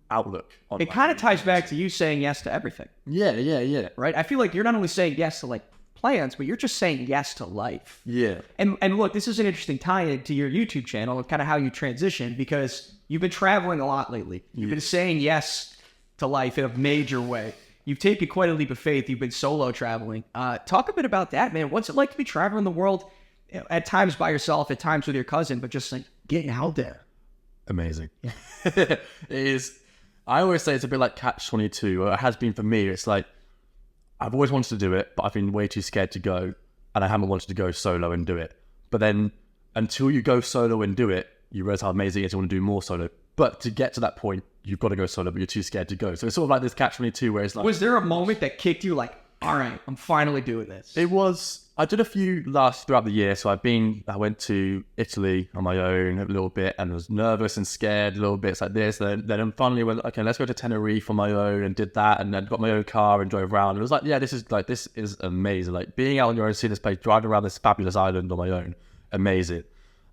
outlook. It kind of ties back to you saying yes to everything. Yeah. Right? I feel like you're not only saying yes to like plans, but you're just saying yes to life. Yeah. And look, this is an interesting tie-in to your YouTube channel and kind of how you transition, because you've been traveling a lot lately. You've been saying yes to life in a major way. You've taken quite a leap of faith. You've been solo traveling. Talk a bit about that, man. What's it like to be traveling the world, at times by yourself, at times with your cousin, but just like getting out there? Amazing. It is. I always say it's a bit like Catch-22, or it has been for me. It's like, I've always wanted to do it, but I've been way too scared to go, and I haven't wanted to go solo and do it. But then, until you go solo and do it, you realize how amazing it is to want to do more solo. But to get to that point, you've got to go solo, but you're too scared to go. So it's sort of like this Catch-22 where it's like... Was there a moment that kicked you like, all right, I'm finally doing this? It was... I did a few throughout the year. So I went to Italy on my own a little bit and was nervous and scared a little bit like this. Then I finally went, okay, let's go to Tenerife on my own, and did that, and then got my own car and drove around. It was like, yeah, this is amazing. Like being out on your own, seeing this place, driving around this fabulous island on my own, amazing.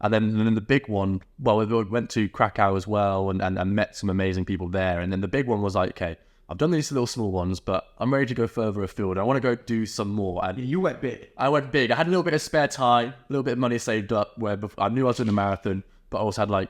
And then the big one, well, we went to Krakow as well and met some amazing people there. And then the big one was like, okay, I've done these little small ones, but I'm ready to go further afield. I want to go do some more. And You went big. I went big. I had a little bit of spare time, a little bit of money saved up where I knew I was doing the marathon, but I also had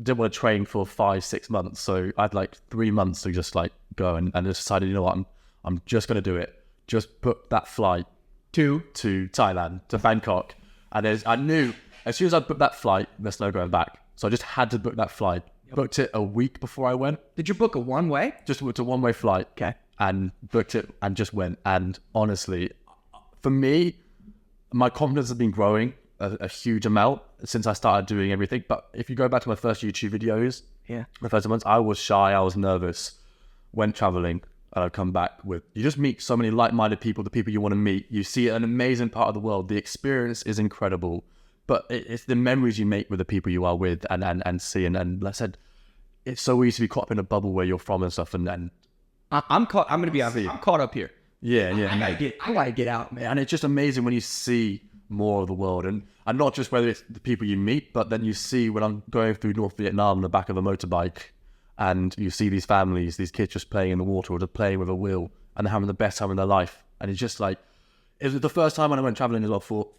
didn't want to train for 5-6 months. So I had 3 months to just go and just decided, you know what, I'm just going to do it. Just book that flight to Thailand, to Bangkok. And I knew as soon as I booked that flight, there's no going back. So I just had to book that flight. Yep. Booked it a week before I went. Did you book a one-way? Just booked a one-way flight. Okay. And booked it and just went. And honestly, for me, my confidence has been growing a huge amount since I started doing everything. But if you go back to my first YouTube videos, the first months, I was shy, I was nervous, went traveling, and I'd come back with, you just meet so many like-minded people, the people you want to meet. You see an amazing part of the world. The experience is incredible. But it's the memories you make with the people you are with and see. And like I said, it's so easy to be caught up in a bubble where you're from and stuff. And I'm caught. I'm going to be honest. I'm caught up here. Yeah. I gotta get out, man. And it's just amazing when you see more of the world. And not just whether it's the people you meet, but then you see when I'm going through North Vietnam on the back of a motorbike and you see these families, these kids just playing in the water or just playing with a wheel and they're having the best time in their life. And it's just it was the first time when I went traveling as well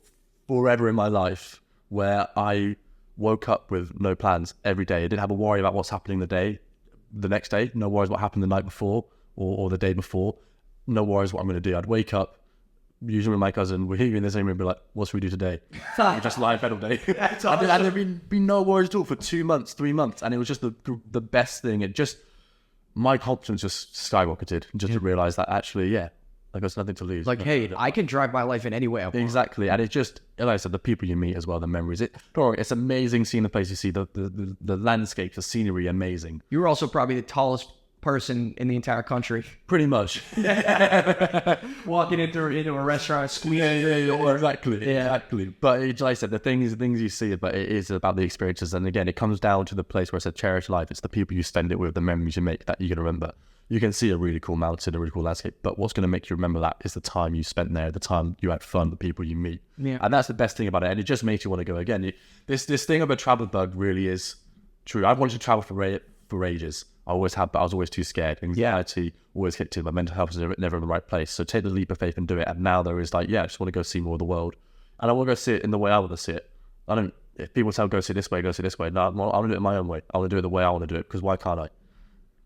forever in my life where I woke up with no plans every day. I didn't have a worry about what's happening the next day. No worries what happened the night before or the day before. No worries what I'm going to do. I'd wake up, usually with my cousin, we're here in the same room, and be like, what should we do today? We just lie in bed all day. Awesome. And there'd been no worries at all for 2 months, 3 months. And it was just the best thing. My confidence just skyrocketed just to realize that actually, there's nothing to lose. Hey, I can drive my life in any way I want. Exactly. And it's just, like I said, the people you meet as well, the memories. It's amazing seeing the place you see, the landscape, the scenery, amazing. You were also probably the tallest person in the entire country. Pretty much. Walking into a restaurant, squeezing. Exactly. But like I said, the things you see, but it is about the experiences. And again, it comes down to the place where I said cherish life. It's the people you spend it with, the memories you make that you're going to remember. You can see a really cool mountain, a really cool landscape, but what's going to make you remember that is the time you spent there, the time you had fun, the people you meet. Yeah. And that's the best thing about it. And it just makes you want to go again. This thing of a travel bug really is true. I've wanted to travel for ages. I always have, but I was always too scared. Anxiety always hit to my mental health was never in the right place. So take the leap of faith and do it. And now there is I just want to go see more of the world. And I want to go see it in the way I want to see it. If people tell go see it this way, go see it this way. No, I want to do it my own way. I want to do it the way I want to do it, because why can't I?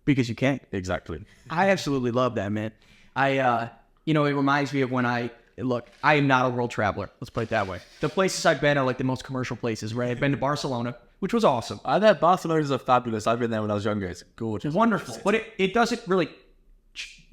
Because you can't. Exactly. I absolutely love that, man. It reminds me of when I am not a world traveler. Let's put it that way. The places I've been are the most commercial places, right? I've been to Barcelona, which was awesome. I know Barcelona's fabulous. I've been there when I was younger. It's gorgeous. Wonderful. But it doesn't really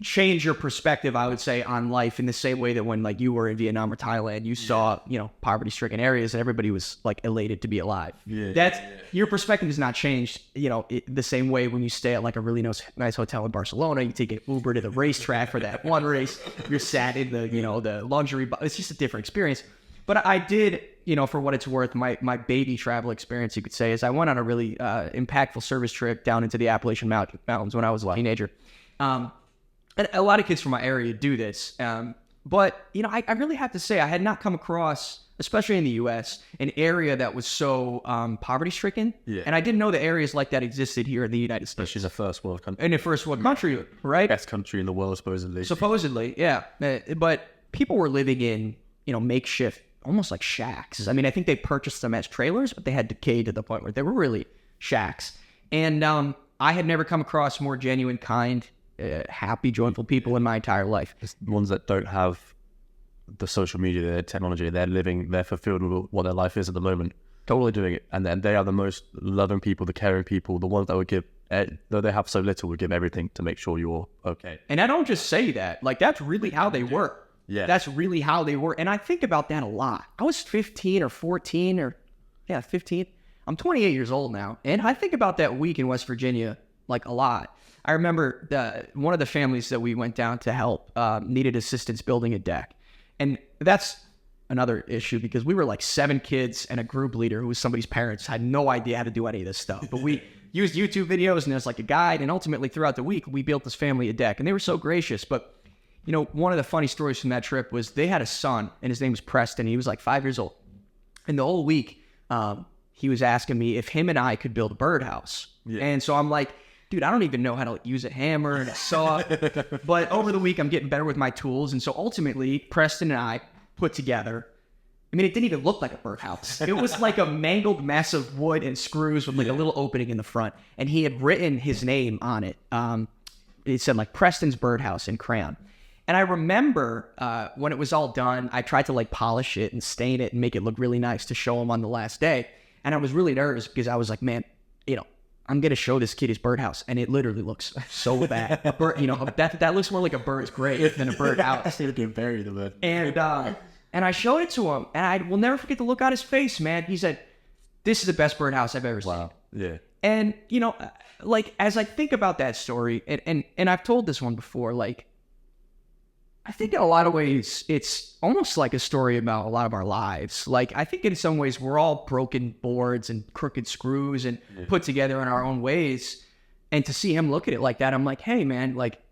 change your perspective, I would say, on life in the same way that when you were in Vietnam or Thailand, you saw, poverty-stricken areas and everybody was elated to be alive. Your perspective has not changed, the same way when you stay at a really nice hotel in Barcelona, you take an Uber to the racetrack for that one race, you're sat in the luxury, it's just a different experience. But I did, for what it's worth, my baby travel experience, you could say, is I went on a really impactful service trip down into the Appalachian Mountains when I was a teenager. And a lot of kids from my area do this. But, I really have to say, I had not come across, especially in the U.S., an area that was so poverty-stricken. Yeah. And I didn't know the areas like that existed here in the United States. Especially as a first world country. In a first world country, right? Best country in the world, supposedly. Supposedly, yeah. But people were living in, makeshift, almost like shacks. I mean, I think they purchased them as trailers, but they had decayed to the point where they were really shacks. And I had never come across more genuine, kind, happy, joyful people in my entire life. It's ones that don't have the social media, the technology. They're fulfilled with what their life is at the moment. Totally doing it. And then they are the most loving people, the caring people, the ones that would give, though they have so little, would give everything to make sure you're okay. And I don't just say that. That's really how they were. Yeah. That's really how they were. And I think about that a lot. I was 15 or 14 15. I'm 28 years old now. And I think about that week in West Virginia, a lot. I remember one of the families that we went down to help needed assistance building a deck. And that's another issue because we were like 7 kids and a group leader who was somebody's parents, had no idea how to do any of this stuff. But we used YouTube videos and there's like a guide. And ultimately throughout the week, we built this family a deck and they were so gracious. But, you know, one of the funny stories from that trip was they had a son and his name was Preston. He was like 5 years old. And the whole week, he was asking me if him and I could build a birdhouse. Yeah. And so I'm like, dude, I don't even know how to use a hammer and a saw. But over the week, I'm getting better with my tools. And so ultimately, Preston and I put together, I mean, it didn't even look like a birdhouse. It was like a mangled mess of wood and screws with like a little opening in the front. And he had written his name on it. It said like Preston's Birdhouse in crayon. And I remember when it was all done, I tried to like polish it and stain it and make it look really nice to show him on the last day. And I was really nervous because I was like, man, you know, I'm going to show this kid his birdhouse. And it literally looks so bad. A bird, you know, that looks more like a bird's grave than a birdhouse. They get buried in it. And I showed it to him. And I will never forget the look on his face, man. He said, this is the best birdhouse I've ever seen. Wow. Yeah. And, you know, like, as I think about that story, and I've told this one before, like, I think in a lot of ways, it's almost like a story about a lot of our lives. Like, I think in some ways, we're all broken boards and crooked screws and put together in our own ways. And to see him look at it like that, I'm like, hey, man, like,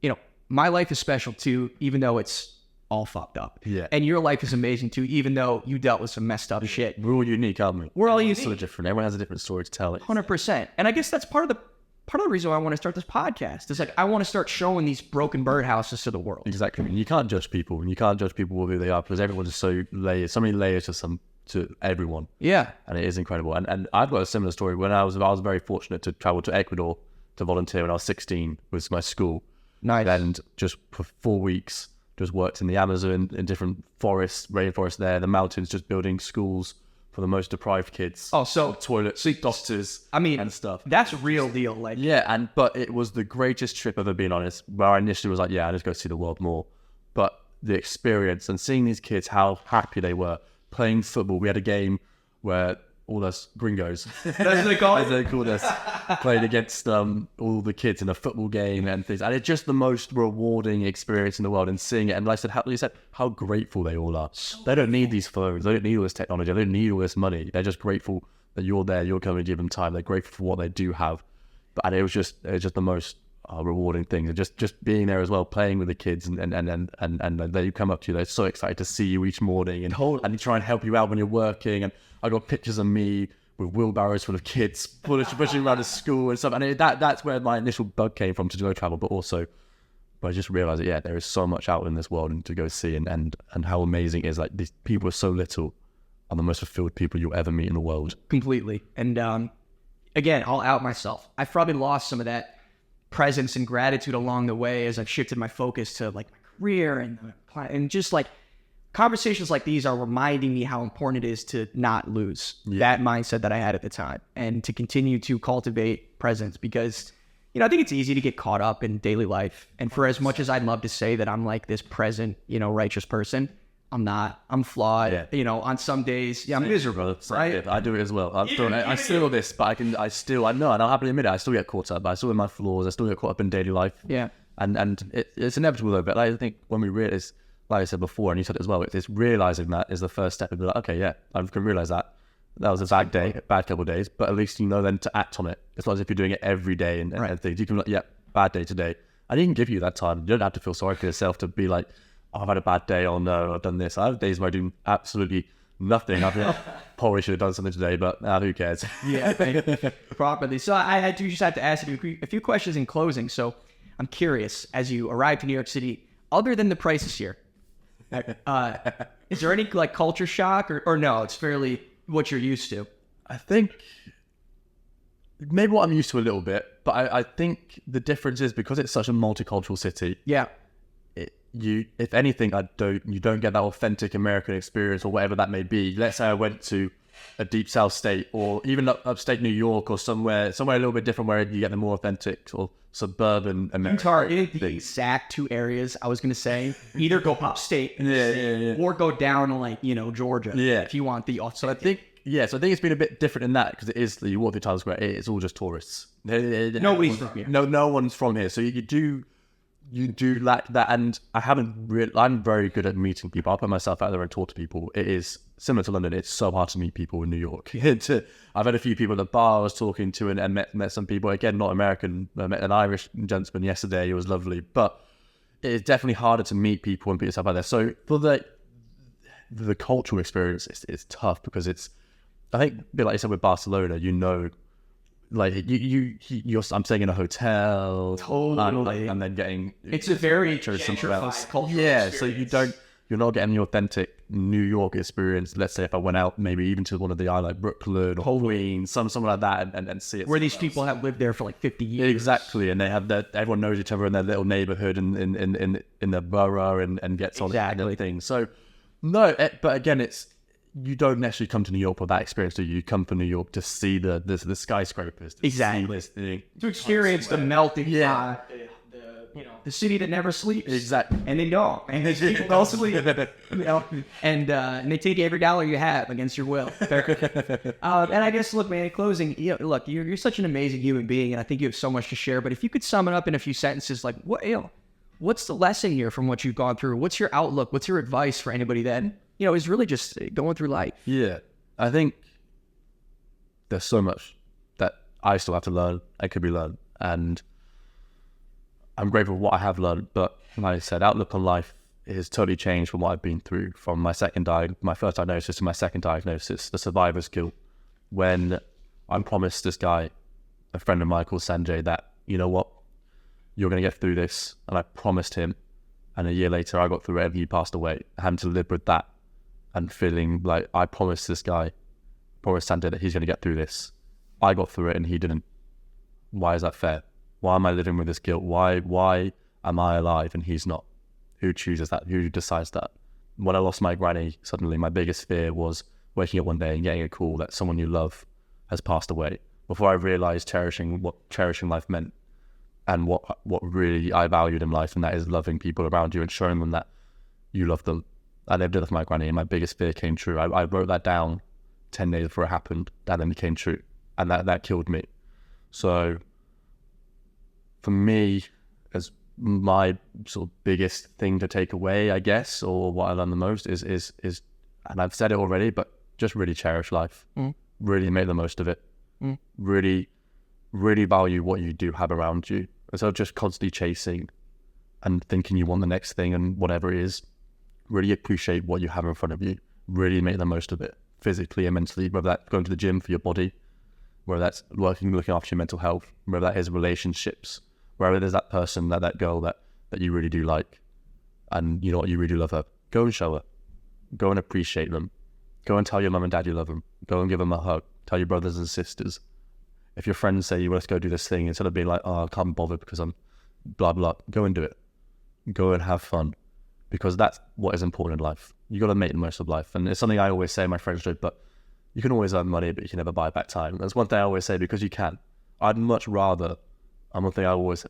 you know, my life is special too, even though it's all fucked up. Yeah. And your life is amazing too, even though you dealt with some messed up shit. We're all unique, aren't we? We're all unique. So different. Everyone has a different story to tell. 100%. And I guess that's part of the reason why I want to start this podcast. It's like, I want to start showing these broken birdhouses to the world. Exactly. And you can't judge people. And you can't judge people for who they are because everyone is so many layers to everyone. Yeah. And it is incredible. And I've got a similar story. When I was very fortunate to travel to Ecuador to volunteer when I was 16 with my school. Nice. And just for 4 weeks, just worked in the Amazon, in different forests, rainforests there, the mountains, just building schools for the most deprived kids. Oh, so toilets, doctors, I mean, and stuff. That's real deal. Like, yeah, but it was the greatest trip ever, being honest. Where I initially was like, yeah, I just go see the world more. But the experience and seeing these kids, how happy they were playing football. We had a game where all us gringos, that's what they call it. as they called us, played against all the kids in a football game and things. And it's just the most rewarding experience in the world. And seeing it, and like I said, how grateful they all are. They don't need these phones. They don't need all this technology. They don't need all this money. They're just grateful that you're there. You're coming to give them time. They're grateful for what they do have. And it was just the most rewarding thing. And just being there as well, playing with the kids, and they come up to you. They're so excited to see you each morning, and they try and help you out when you're working. And I got pictures of me with wheelbarrows full of kids pushing around the school and stuff. And that's where my initial bug came from to go travel, but I just realized that, yeah, there is so much out in this world and to go see, and how amazing it is. Like, these people are so little are the most fulfilled people you'll ever meet in the world. Completely. And again, I'll out myself. I've probably lost some of that presence and gratitude along the way as I've shifted my focus to like my career and just like conversations like these are reminding me how important it is to not lose that mindset that I had at the time and to continue to cultivate presence, because, you know, I think it's easy to get caught up in daily life. And for as much as I'd love to say that I'm like this present, you know, righteous person, I'm not. I'm flawed. Yeah. You know, on some days, I'm miserable. Right? I do it as well. I still this, but I know, and I'll happily admit it, I still get caught up. I still get my flaws. I still get caught up in daily life. Yeah. And it's inevitable though. But I think when we realize, like I said before, and you said it as well, it's realizing that is the first step. To be like, okay, yeah, I can realize that was a bad day, a bad couple of days, but at least you know then to act on it. It's not as if you're doing it every day and things. You can be like, yeah, bad day today. I didn't give you that time. You don't have to feel sorry for yourself to be like, oh, I've had a bad day. Oh no, I've done this. I have days where I do absolutely nothing. I probably should have done something today, but who cares? Yeah, properly. So I just have to ask you a few questions in closing. So I'm curious, as you arrived to New York City, other than the prices here, is there any like culture shock or no? It's fairly what you're used to. I think maybe what I'm used to a little bit, but I think the difference is because it's such a multicultural city. Yeah. If anything, you don't get that authentic American experience or whatever that may be. Let's say I went to a deep South state or even upstate New York or somewhere a little bit different where you get the more authentic or suburban American. You targeted the exact two areas I was going to say. Either go upstate or go down to like, you know, Georgia. Yeah. If you want the authentic. So I think it's been a bit different in that because it is, you walk through Times Square, it's all just tourists. Nobody's from here. No one's from here. So you do you do lack that. And I'm very good at meeting people. I'll put myself out there and talk to people. It is similar to London. It's so hard to meet people in New York. I've had a few people at the bar I was talking to and met some people, again, not American. I met an Irish gentleman yesterday. It was lovely, but it is definitely harder to meet people and put yourself out there. So for the cultural experience, it's tough because it's, I think, a bit like you said with Barcelona, like I'm staying in a hotel, totally, and then getting it's a very gentrified culture. Yeah, experience. So you're not getting the authentic New York experience. Let's say if I went out, maybe even to one of the islands like Brooklyn or Queens, somewhere like that, and see it. Where these people have lived there for like 50 years. Exactly, and they have everyone knows each other in their little neighborhood and in their borough and gets on and things. So no, but again, you don't necessarily come to New York for that experience, do you? You come to New York to see the skyscrapers. To experience the melting pot, the city that never sleeps. Exactly. And they don't. And these people don't sleep. And they take every dollar you have against your will. And I guess, look, man, in closing, look, you're such an amazing human being, and I think you have so much to share. But if you could sum it up in a few sentences, like, what's the lesson here from what you've gone through? What's your outlook? What's your advice for anybody that is really just going through life? Yeah, I think there's so much that I still have to learn and could be learned, and I'm grateful for what I have learned. But like I said, outlook on life has totally changed from what I've been through, from my first diagnosis to my second diagnosis, the survivor's guilt. When I'm promised this guy, a friend of mine called Sanjay, that, you know what, you're going to get through this, and I promised him, and a year later I got through it and he passed away, having to live with that and feeling like I promised Sanjay that he's going to get through this. I got through it and he didn't. Why is that fair? Why am I living with this guilt? Why am I alive and he's not? Who chooses that? Who decides that? When I lost my granny, suddenly my biggest fear was waking up one day and getting a call that someone you love has passed away. Before I realized what cherishing life meant and what really I valued in life, and that is loving people around you and showing them that you love them. I lived it with my granny, and my biggest fear came true. I wrote that down 10 days before it happened. That then became true, and that killed me. So for me, as my sort of biggest thing to take away, I guess, or what I learned the most is, and I've said it already, but just really cherish life. Really make the most of it. Really, really value what you do have around you. Instead of just constantly chasing and thinking you want the next thing and whatever it is, really appreciate what you have in front of you. Really make the most of it, physically and mentally, whether that's going to the gym for your body, whether that's looking after your mental health, whether that is relationships, wherever there's that person, that girl that you really do like, and you know what, you really love her, go and show her. Go and appreciate them. Go and tell your mum and dad you love them. Go and give them a hug. Tell your brothers and sisters. If your friends say, let's go do this thing, instead of being like, I can't bother because I'm blah, blah, go and do it. Go and have fun. Because that's what is important in life. You got to make the most of life. And it's something I always say in my friends group, but you can always earn money, but you can never buy back time. That's one thing I always say, because you can. I'd much rather, and one thing I always,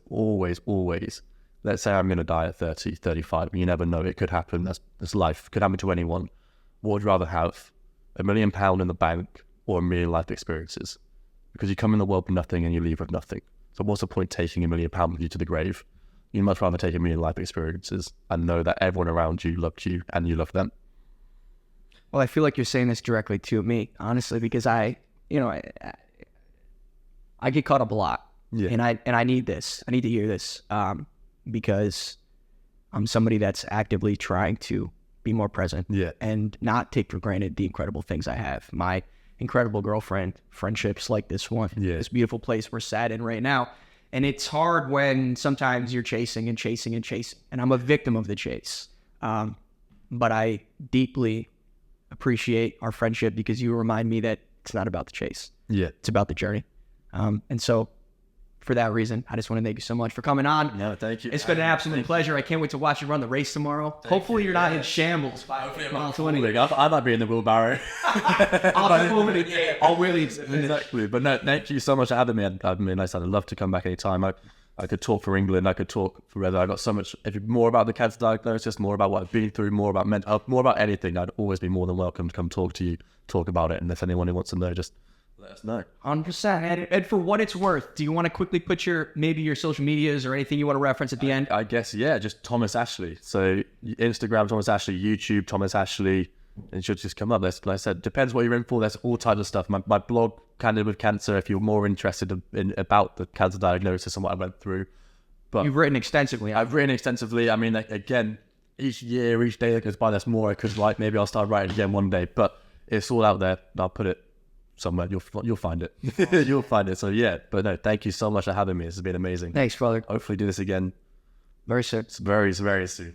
let's say I'm going to die at 30, 35, and you never know, it could happen. That's life. It could happen to anyone. What would you rather have? £1 million in the bank or 1 million life experiences? Because you come in the world with nothing and you leave with nothing. So what's the point taking £1 million with you to the grave? You'd much rather take 1 million life experiences and know that everyone around you loved you and you loved them. Well, I feel like you're saying this directly to me, honestly, because I get caught up a lot. Yeah. And I need this. I need to hear this because I'm somebody that's actively trying to be more present and not take for granted the incredible things I have. My incredible girlfriend, friendships like this one, this beautiful place we're sat in right now. And it's hard when sometimes you're chasing and chasing and chasing. And I'm a victim of the chase. But I deeply appreciate our friendship because you remind me that it's not about the chase. Yeah. It's about the journey. And so for that reason, I just want to thank you so much for coming on. No, thank you. It's been an absolute pleasure. I can't wait to watch you run the race tomorrow. Hopefully you're not in shambles by mile 20. I might be in the wheelbarrow. I'll really exactly. But no, thank you so much for having me. I mean, I'd love to come back anytime. I could talk for England. I could talk forever. I got so much. If more about the cancer diagnosis, more about what I've been through, more about mental health, more about anything, I'd always be more than welcome to come talk to you, talk about it. And if anyone who wants to know, just let us know. 100%. And for what it's worth, do you want to quickly put your social medias or anything you want to reference at the end? I guess, yeah, just Thomas Ashley. So Instagram, Thomas Ashley, YouTube, Thomas Ashley. It should just come up. Like I said, depends what you're in for. There's all types of stuff. My blog, Candid with Cancer, if you're more interested in about the cancer diagnosis and what I went through. But You've written extensively. I've written extensively. I mean, like, again, each year, each day that goes by, there's more I could write. Maybe I'll start writing again one day. But it's all out there. I'll put it somewhere. You'll find it. You'll find it. So yeah. But no, thank you so much for having me. This has been amazing. Thanks, brother. Hopefully do this again Very soon. very, very soon.